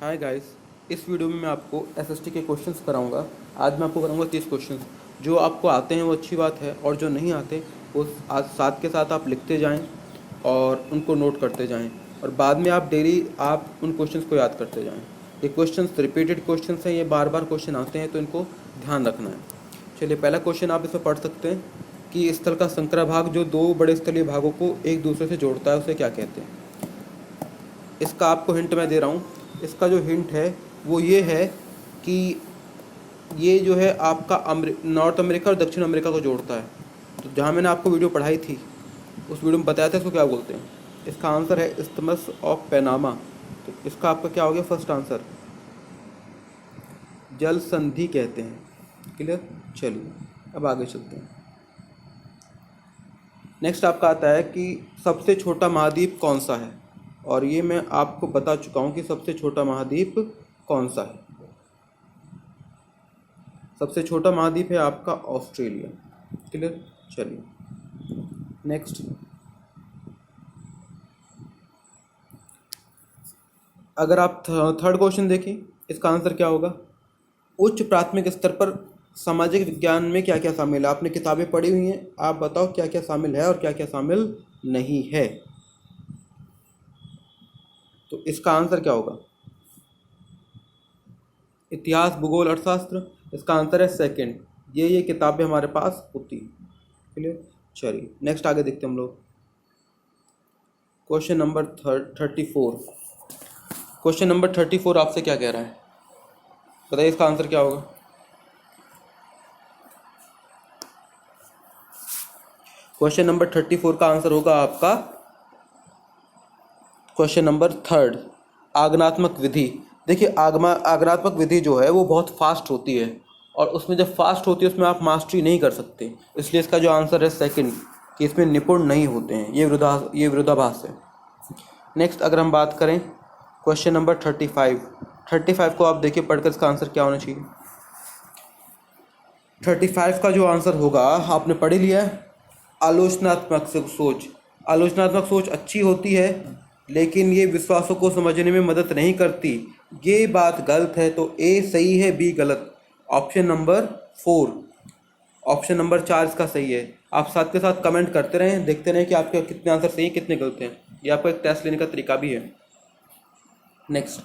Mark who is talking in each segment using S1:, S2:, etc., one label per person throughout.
S1: Hi guys, इस video में मैं आपको एसएसटी के क्वेश्चंस कराऊंगा। आज मैं आपको कराऊंगा 30 क्वेश्चंस। जो आपको आते हैं वो अच्छी बात है, और जो नहीं आते वो आज साथ के साथ आप लिखते जाएं और उनको नोट करते जाएं, और बाद में आप डेली आप उन क्वेश्चंस को याद करते जाएं। ये क्वेश्चंस रिपीटेड क्वेश्चंस हैं, ये बार बार क्वेश्चन आते हैं, तो इनको ध्यान रखना है। चलिए, पहला क्वेश्चन आप इसमें पढ़ सकते हैं कि स्थल का संकरा भाग जो दो बड़े स्थलीय भागों को एक दूसरे से जोड़ता है उसे क्या कहते हैं। इसका आपको हिंट मैं दे रहा हूँ। इसका जो हिंट है वो ये है कि ये जो है आपका नॉर्थ अमेरिका और दक्षिण अमेरिका को जोड़ता है। तो जहाँ मैंने आपको वीडियो पढ़ाई थी उस वीडियो में बताया था इसको क्या बोलते हैं। इसका आंसर है इस्थमस ऑफ पैनामा। तो इसका आपका क्या हो गया फर्स्ट आंसर, जल संधि कहते हैं। क्लियर। चलिए अब आगे चलते हैं। नेक्स्ट आपका आता है कि सबसे छोटा महाद्वीप कौन सा है, और ये मैं आपको बता चुका हूँ कि सबसे छोटा महाद्वीप कौन सा है। सबसे छोटा महाद्वीप है आपका ऑस्ट्रेलिया। क्लियर। चलिए नेक्स्ट। अगर आप थर्ड क्वेश्चन देखें, इसका आंसर क्या होगा। उच्च प्राथमिक स्तर पर सामाजिक विज्ञान में क्या क्या शामिल है। आपने किताबें पढ़ी हुई हैं, आप बताओ क्या क्या शामिल है और क्या क्या शामिल नहीं है। तो इसका आंसर क्या होगा, इतिहास, भूगोल, अर्थशास्त्र। इसका आंसर है सेकंड। ये किताबें हमारे पास होती हैं। क्लियर। चलिए नेक्स्ट आगे देखते हैं हम लोग। Question number 34। क्वेश्चन नंबर 34 आपसे क्या कह रहा है, बताइए इसका आंसर क्या होगा। क्वेश्चन नंबर 34 का आंसर होगा आपका क्वेश्चन नंबर थर्ड, आगमनात्मक विधि। देखिए आगमनात्मक विधि जो है वो बहुत फास्ट होती है, और उसमें जब फास्ट होती है उसमें आप मास्टरी नहीं कर सकते, इसलिए इसका जो आंसर है सेकंड, कि इसमें निपुण नहीं होते हैं। ये विरोधाभास है। नेक्स्ट अगर हम बात करें क्वेश्चन नंबर 35 को आप देखिए पढ़कर इसका आंसर क्या होना चाहिए। 35 का जो आंसर होगा आपने पढ़ ही लिया है, आलोचनात्मक सोच। आलोचनात्मक सोच अच्छी होती है, लेकिन ये विश्वासों को समझने में मदद नहीं करती। ये बात गलत है, तो ए सही है, बी गलत। ऑप्शन नंबर 4, ऑप्शन नंबर 4 इसका सही है। आप साथ के साथ कमेंट करते रहें, देखते रहें कि आपके कितने आंसर सही कितने गलत हैं। ये आपका एक टेस्ट लेने का तरीका भी है। नेक्स्ट,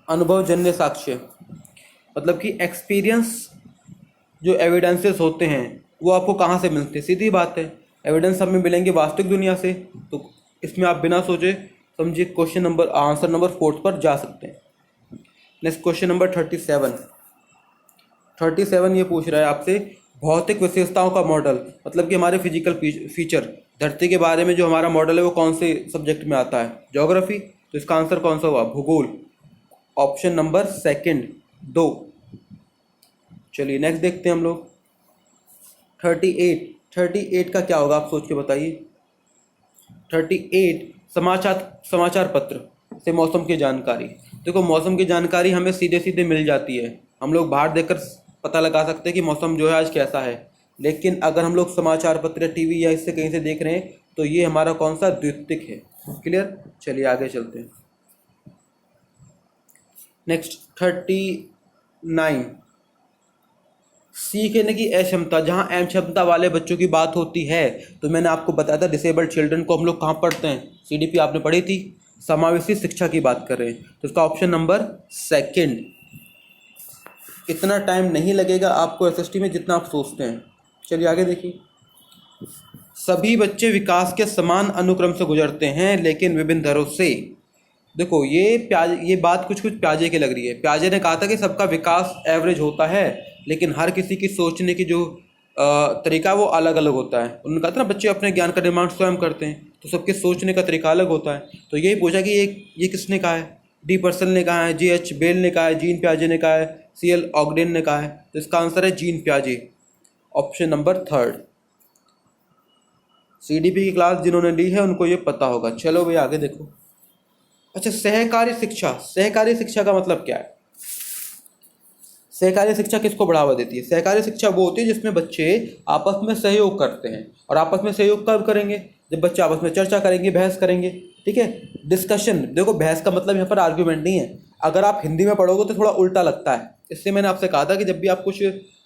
S1: अनुभवजन्य साक्ष्य, मतलब कि एक्सपीरियंस जो एविडेंसेस होते हैं वो आपको कहाँ से मिलते हैं। सीधी बात है, एविडेंस हमें मिलेंगे वास्तविक दुनिया से। तो इसमें आप बिना सोचे समझिए क्वेश्चन नंबर आंसर नंबर 4 पर जा सकते हैं। नेक्स्ट क्वेश्चन नंबर 37 ये पूछ रहा है आपसे, भौतिक विशेषताओं का मॉडल, मतलब कि हमारे फिजिकल फीचर, धरती के बारे में जो हमारा मॉडल है वो कौन से सब्जेक्ट में आता है, ज्योग्राफी। तो इसका आंसर कौन सा हुआ, भूगोल। Option number second, 2। चलिए नेक्स्ट देखते हैं हम लोग। 38 का क्या होगा आप सोच के बताइए। 38 समाचार पत्र से मौसम की जानकारी। देखो मौसम की जानकारी हमें सीधे सीधे मिल जाती है, हम लोग बाहर देखकर पता लगा सकते हैं कि मौसम जो है आज कैसा है। लेकिन अगर हम लोग समाचार पत्र, टीवी या इससे कहीं से देख रहे हैं तो ये हमारा कौन सा, द्वितीयक है। क्लियर। चलिए आगे चलते हैं। नेक्स्ट 39, सीखने की अक्षमता। जहाँ अक्षमता वाले बच्चों की बात होती है तो मैंने आपको बताया था डिसेबल्ड चिल्ड्रन को हम लोग कहाँ पढ़ते हैं, सीडीपी आपने पढ़ी थी। समावेशी शिक्षा की बात कर रहे हैं, तो इसका ऑप्शन नंबर सेकंड। इतना टाइम नहीं लगेगा आपको एसएसटी में जितना आप सोचते हैं। चलिए आगे देखिए। सभी बच्चे विकास के समान अनुक्रम से गुजरते हैं लेकिन विभिन्न दरों से। देखो ये बात कुछ प्याजे की लग रही है। प्याजे ने कहा था कि सबका विकास एवरेज होता है, लेकिन हर किसी की सोचने की जो तरीका वो अलग अलग होता है। उन्होंने कहा था ना, बच्चे अपने ज्ञान का निर्माण स्वयं करते हैं, तो सबके सोचने का तरीका अलग होता है। तो यही पूछा कि ये किसने कहा है, डी पर्सल ने कहा है, G.H. बेल ने कहा है, जीन प्याजे ने कहा है, C.L. ऑगडेन ने कहा है। तो इसका आंसर है जीन प्याजे, ऑप्शन नंबर थर्ड। सीडीपी की क्लास जिन्होंने ली है उनको ये पता होगा। चलो भाई आगे देखो। अच्छा, सहकारी शिक्षा का मतलब क्या है। सहकारी शिक्षा किसको बढ़ावा देती है। सहकारी शिक्षा वो होती है जिसमें बच्चे आपस में सहयोग करते हैं, और आपस में सहयोग कब करेंगे, जब बच्चे आपस में चर्चा करेंगे, बहस करेंगे। ठीक है, डिस्कशन। देखो बहस का मतलब यहाँ पर आर्ग्यूमेंट नहीं है। अगर आप हिंदी में पढ़ोगे तो थोड़ा उल्टा लगता है, इससे मैंने आपसे कहा था कि जब भी आप कुछ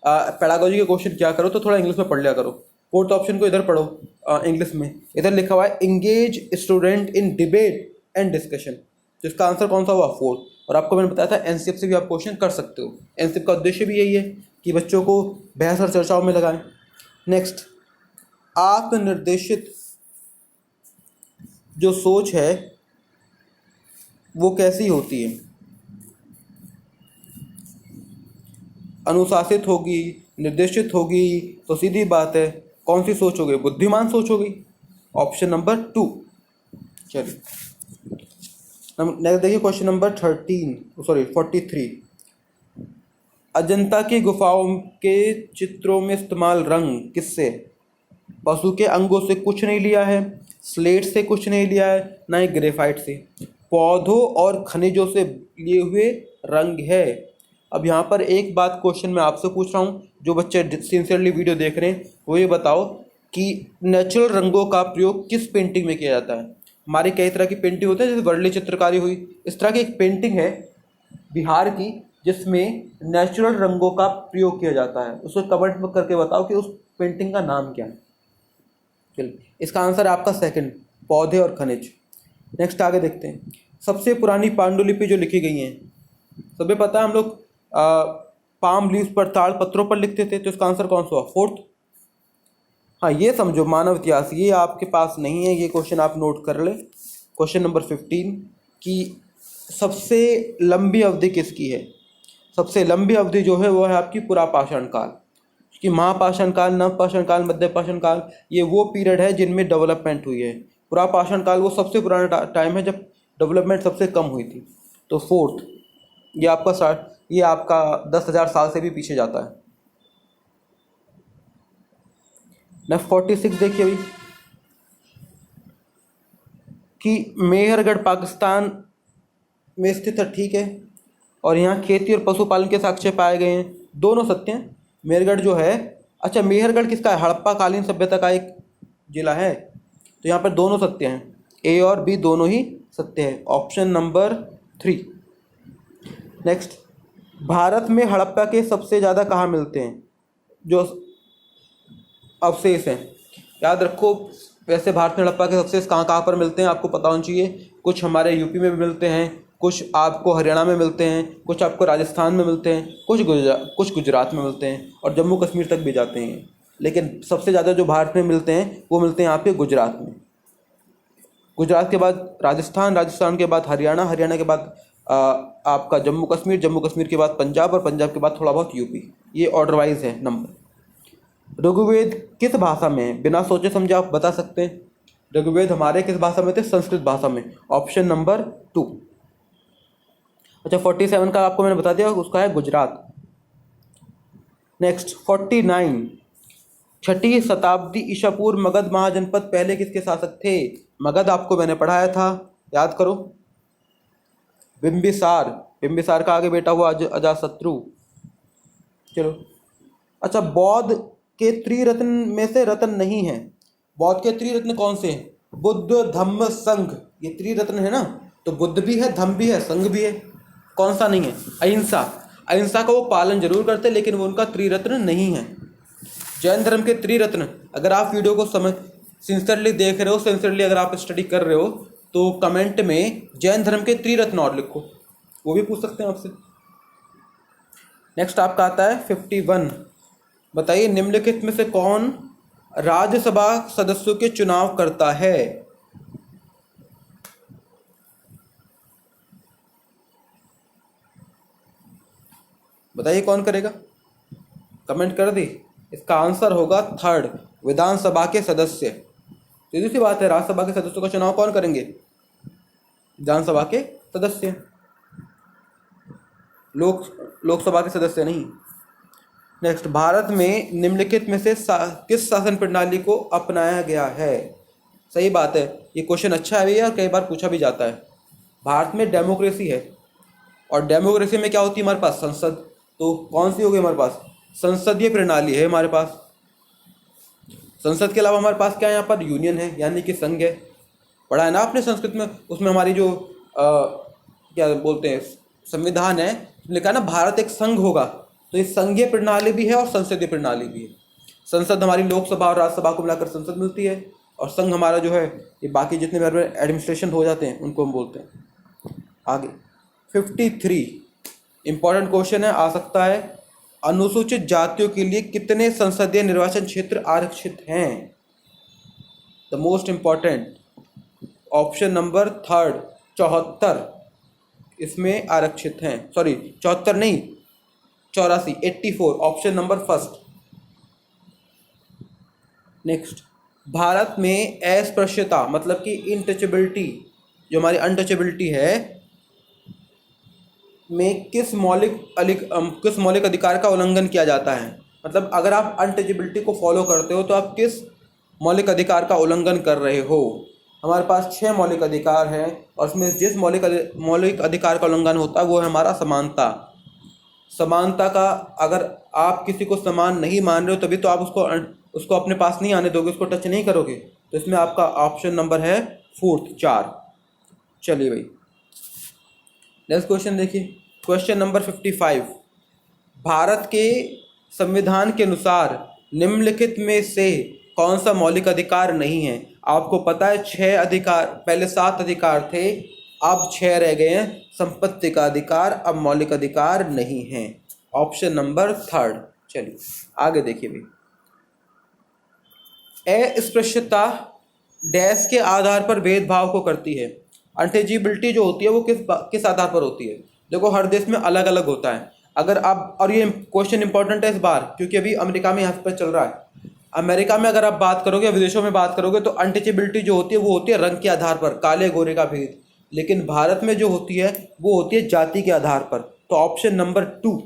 S1: पेडागोजी के क्वेश्चन क्या करो तो थोड़ा इंग्लिश में पढ़ लिया करो। फोर्थ ऑप्शन को इधर पढ़ो इंग्लिश में, इधर लिखा हुआ है engage student in debate and discussion, तो इसका आंसर कौन सा हुआ? फोर्थ। और आपको मैंने बताया था एनसीएफ से भी आप क्वेश्चन कर सकते हो, एनसीएफ का उद्देश्य भी यही है कि बच्चों को बहस और चर्चाओं में लगाएं। नेक्स्ट, आत्मनिर्देशित जो सोच है वो कैसी होती है? अनुशासित होगी, निर्देशित होगी, तो सीधी बात है कौन सी सोच होगी? बुद्धिमान सोच होगी, ऑप्शन नंबर 2। चलिए नेक्स्ट देखिए क्वेश्चन नंबर 43। अजंता की गुफाओं के चित्रों में इस्तेमाल रंग किससे? पशु के अंगों से कुछ नहीं लिया है, स्लेट से कुछ नहीं लिया है, ना ही ग्रेफाइट से, पौधों और खनिजों से लिए हुए रंग है। अब यहाँ पर एक बात क्वेश्चन मैं आपसे पूछ रहा हूँ, जो बच्चे सिंसियरली वीडियो देख रहे हैं वो ये बताओ कि नेचुरल रंगों का प्रयोग किस पेंटिंग में किया जाता है? हमारी कई तरह की पेंटिंग होती है, जैसे वर्ली चित्रकारी हुई, इस तरह की एक पेंटिंग है बिहार की जिसमें नेचुरल रंगों का प्रयोग किया जाता है। उसको कमेंट में करके बताओ कि उस पेंटिंग का नाम क्या है। चलिए इसका आंसर है आपका सेकंड, पौधे और खनिज। नेक्स्ट आगे देखते हैं, सबसे पुरानी पांडुलिपि जो लिखी गई हैं, सभी पता है हम लोग पाम लीव्स पर, ताड़ पत्रों पर लिखते थे, तो इसका आंसर कौन सा हुआ? फोर्थ। हाँ ये समझो मानव इतिहास, ये आपके पास नहीं है, ये क्वेश्चन आप नोट कर ले। क्वेश्चन नंबर 15 की सबसे लंबी अवधि किसकी है? सबसे लंबी अवधि जो है वो है आपकी पुरापाषाण काल, कि महापाषाण काल, नवपाषाण काल, मध्यपाषाण काल, ये वो पीरियड है जिनमें डेवलपमेंट हुई है। पुरापाषाण काल वो सबसे पुराना टाइम है जब डेवलपमेंट सबसे कम हुई थी। तो फोर्थ, ये आपका 10,000 साल से भी पीछे जाता है। नेक्स्ट 46 देखिए अभी, कि मेहरगढ़ पाकिस्तान में स्थित है, ठीक है, और यहाँ खेती और पशुपालन के साक्ष्य पाए गए हैं, दोनों सत्य हैं। मेहरगढ़ जो है, अच्छा मेहरगढ़ किसका है? हड़प्पा कालीन सभ्यता का एक जिला है, तो यहाँ पर दोनों सत्य हैं, ए और बी दोनों ही सत्य है, ऑप्शन नंबर 3। नेक्स्ट, भारत में हड़प्पा के सबसे ज़्यादा कहाँ मिलते हैं जो अवशेष हैं? याद रखो, वैसे भारत में हड़प्पा के अवशेष कहाँ कहाँ पर मिलते हैं आपको पता होना चाहिए। कुछ हमारे यूपी में भी मिलते हैं, कुछ आपको हरियाणा में मिलते हैं, कुछ आपको राजस्थान में मिलते हैं, कुछ गुजरात में मिलते हैं, और जम्मू कश्मीर तक भी जाते हैं। लेकिन सबसे ज़्यादा जो भारत में मिलते हैं वो मिलते हैं यहाँ पे गुजरात में। गुजरात के बाद राजस्थान, राजस्थान के बाद हरियाणा, हरियाणा के बाद आपका जम्मू कश्मीर, जम्मू कश्मीर के बाद पंजाब, और पंजाब के बाद थोड़ा बहुत यूपी। ये ऑर्डर वाइज है नंबर। ऋग्वेद किस भाषा में है? बिना सोचे समझे आप बता सकते हैं। ऋग्वेद हमारे किस भाषा में थे? संस्कृत भाषा में, ऑप्शन नंबर 2। अच्छा 47 का आपको मैंने बता दिया, उसका है गुजरात। नेक्स्ट 49, 6ठी शताब्दी ईसा पूर्व मगध महाजनपद पहले किसके शासक थे? मगध आपको मैंने पढ़ाया था, याद करो, बिंबिसार। बिंबिसार का आगे बेटा हुआ अजातशत्रु। चलो अच्छा, बौद्ध के त्रिरत्न में से रत्न नहीं है, बौद्ध के त्रिरत्न कौन से हैं? बुद्ध, धम्म, संघ, ये त्रिरत्न है ना, तो बुद्ध भी है, धम्म भी है, संघ भी है, कौन सा नहीं है? अहिंसा। अहिंसा का वो पालन जरूर करते लेकिन वो उनका त्रिरत्न नहीं है। जैन धर्म के त्रिरत्न, अगर आप वीडियो को सिंसियरली देख रहे हो, सिंसियरली अगर आप स्टडी कर रहे हो, तो कमेंट में जैन धर्म के त्रिरत्न और लिखो, वो भी पूछ सकते हैं आपसे। नेक्स्ट आपका आता है 51, बताइए निम्नलिखित में से कौन राज्यसभा सदस्यों के चुनाव करता है? बताइए कौन करेगा, कमेंट कर दी। इसका आंसर होगा थर्ड, विधानसभा के सदस्य। सीधी सी बात है, राज्यसभा के सदस्यों का चुनाव कौन करेंगे? विधानसभा के सदस्य, लोकसभा के सदस्य नहीं। नेक्स्ट, भारत में निम्नलिखित में से किस शासन प्रणाली को अपनाया गया है? सही बात है, ये क्वेश्चन अच्छा है भैया, कई बार पूछा भी जाता है। भारत में डेमोक्रेसी है, और डेमोक्रेसी में क्या होती है हमारे पास? संसद। तो कौन सी होगी हमारे पास? संसदीय प्रणाली है हमारे पास। संसद के अलावा हमारे पास क्या है यहाँ पर? यूनियन है, यानी कि संघ है। पढ़ा है ना आपने संस्कृत में, उसमें हमारी जो क्या बोलते हैं, संविधान है, लिखा ना भारत एक संघ होगा, तो ये संघीय प्रणाली भी है और संसदीय प्रणाली भी है। संसद हमारी लोकसभा और राज्यसभा को मिलाकर संसद मिलती है, और संघ हमारा जो है ये बाकी जितने भी एडमिनिस्ट्रेशन हो जाते हैं उनको हम बोलते हैं। आगे 53 इंपॉर्टेंट क्वेश्चन है, आ सकता है। अनुसूचित जातियों के लिए कितने संसदीय निर्वाचन क्षेत्र आरक्षित हैं? The most important option number 3 74 इसमें आरक्षित हैं। सॉरी 74 नहीं, 84, 84, ऑप्शन नंबर 1। नेक्स्ट, भारत में अस्पृश्यता मतलब कि इनटचेबिलिटी, जो हमारी अनटचेबिलिटी है, में किस मौलिक अधिकार का उल्लंघन किया जाता है? मतलब अगर आप अनटचेबिलिटी को फॉलो करते हो तो आप किस मौलिक अधिकार का उल्लंघन कर रहे हो? हमारे पास 6 मौलिक अधिकार हैं, और उसमें जिस मौलिक अधिकार का उल्लंघन होता है वो है हमारा समानता। समानता का, अगर आप किसी को समान नहीं मान रहे हो तभी तो आप उसको अपने पास नहीं आने दोगे, उसको टच नहीं करोगे। तो इसमें आपका ऑप्शन नंबर है 4। चलिए भाई नेक्स्ट क्वेश्चन देखिए, क्वेश्चन नंबर 55। भारत के संविधान के अनुसार निम्नलिखित में से कौन सा मौलिक अधिकार नहीं है? आपको पता है 6 अधिकार, पहले 7 अधिकार थे, अब 6 रह गए हैं। संपत्ति का अधिकार अब मौलिक अधिकार नहीं है। Option number 3। चलिए आगे देखिए भाई, अस्पृश्यता डैश के आधार पर भेदभाव को करती है। अनटचेबिलिटी जो होती है वो किस आधार पर होती है? देखो हर देश में अलग अलग होता है। अगर आप, और ये क्वेश्चन इंपॉर्टेंट है इस बार, क्योंकि अभी अमेरिका में यहाँ पर चल रहा है। अमेरिका में अगर आप बात करोगे, विदेशों में बात करोगे, तो अनटचेबिलिटी जो होती है वो होती है रंग के आधार पर, काले गोरे का भेद। लेकिन भारत में जो होती है वो होती है जाति के आधार पर। तो ऑप्शन नंबर 2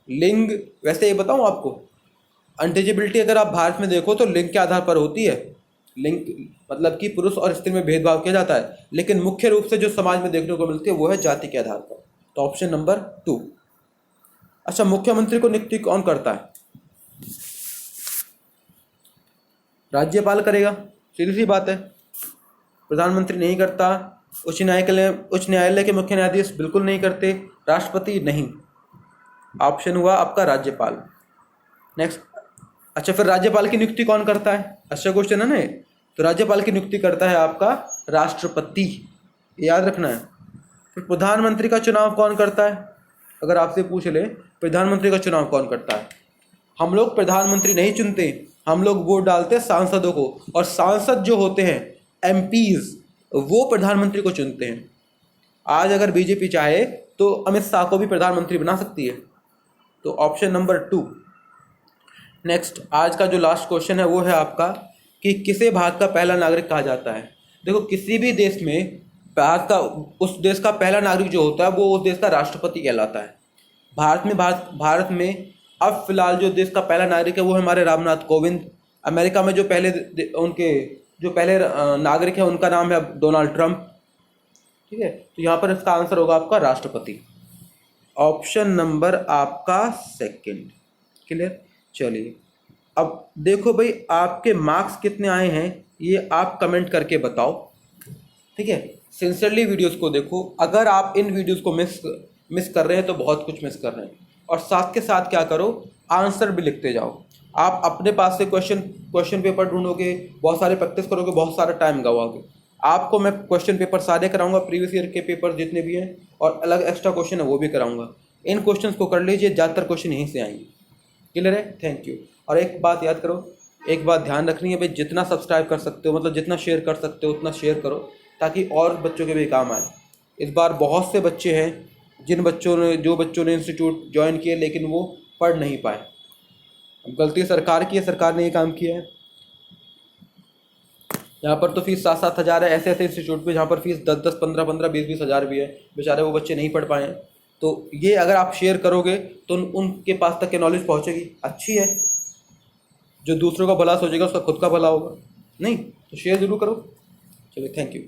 S1: लिंग। वैसे ये बताऊं आपको, अनटचेबिलिटी अगर आप भारत में देखो तो लिंग के आधार पर होती है। लिंग मतलब कि पुरुष और स्त्री में भेदभाव किया जाता है, लेकिन मुख्य रूप से जो समाज में देखने को मिलती है वो है जाति के आधार पर। तो ऑप्शन नंबर 2। अच्छा, मुख्यमंत्री को नियुक्ति कौन करता है? राज्यपाल करेगा, सीधी सी बात है। प्रधानमंत्री नहीं करता, उच्च न्यायालय के मुख्य न्यायाधीश बिल्कुल नहीं करते, राष्ट्रपति नहीं। ऑप्शन हुआ आपका राज्यपाल। नेक्स्ट, अच्छा फिर राज्यपाल की नियुक्ति कौन करता है? अच्छा क्वेश्चन है ना। तो राज्यपाल की नियुक्ति करता है आपका राष्ट्रपति, याद रखना है। फिर प्रधानमंत्री का चुनाव कौन करता है? अगर आपसे पूछ ले प्रधानमंत्री का चुनाव कौन करता है? हम लोग प्रधानमंत्री नहीं चुनते, हम लोग वोट डालते हैं सांसदों को, और सांसद जो होते हैं एमपीज, वो प्रधानमंत्री को चुनते हैं। आज अगर बीजेपी चाहे तो अमित शाह को भी प्रधानमंत्री बना सकती है। तो ऑप्शन नंबर 2। नेक्स्ट, आज का जो लास्ट क्वेश्चन है वो है आपका कि किसे भारत का पहला नागरिक कहा जाता है? देखो किसी भी देश में उस देश का पहला नागरिक जो होता है वो उस देश का राष्ट्रपति कहलाता है। भारत में अब फिलहाल जो देश का पहला नागरिक है वो है हमारे रामनाथ कोविंद। अमेरिका में जो पहले नागरिक है उनका नाम है डोनाल्ड ट्रंप। ठीक है, तो यहाँ पर इसका आंसर होगा आपका राष्ट्रपति। ऑप्शन नंबर आपका 2। क्लियर? चलिए अब देखो भाई, आपके मार्क्स कितने आए हैं ये आप कमेंट करके बताओ। ठीक है, सिंसियरली वीडियोस को देखो। अगर आप इन वीडियोस को मिस कर रहे हैं तो बहुत कुछ मिस कर रहे हैं। और साथ के साथ क्या करो, आंसर भी लिखते जाओ। आप अपने पास से क्वेश्चन पेपर ढूंढोगे, बहुत सारे प्रैक्टिस करोगे, बहुत सारा टाइम गवाओगे। आपको मैं क्वेश्चन पेपर सारे कराऊंगा, प्रीवियस ईयर के पेपर जितने भी हैं, और अलग एक्स्ट्रा क्वेश्चन है वो भी कराऊंगा। इन क्वेश्चंस को कर लीजिए, ज़्यादातर क्वेश्चन यहीं से आएंगे। क्लियर है? Thank you. और एक बात याद करो, एक बात ध्यान रखनी है भाई, जितना सब्सक्राइब कर सकते हो, मतलब जितना शेयर कर सकते हो उतना शेयर करो, ताकि और बच्चों के भी काम आए। इस बार बहुत से बच्चे हैं जो बच्चों ने इंस्टीट्यूट ज्वाइन किए लेकिन वो पढ़ नहीं पाए। अब गलती सरकार की है, सरकार ने ये काम किया है। यहाँ पर तो फीस 7-7 हज़ार है, ऐसे इंस्टीट्यूट पे जहाँ पर फीस 10-10, 15-15, 20-20 हज़ार भी है। बेचारे वो बच्चे नहीं पढ़ पाए हैं। तो ये अगर आप शेयर करोगे तो उनके पास तक के नॉलेज पहुँचेगी। अच्छी है, जो दूसरों का भला सोचेगा उसका खुद का भला होगा। नहीं तो शेयर ज़रूर करो। चलिए, थैंक यू।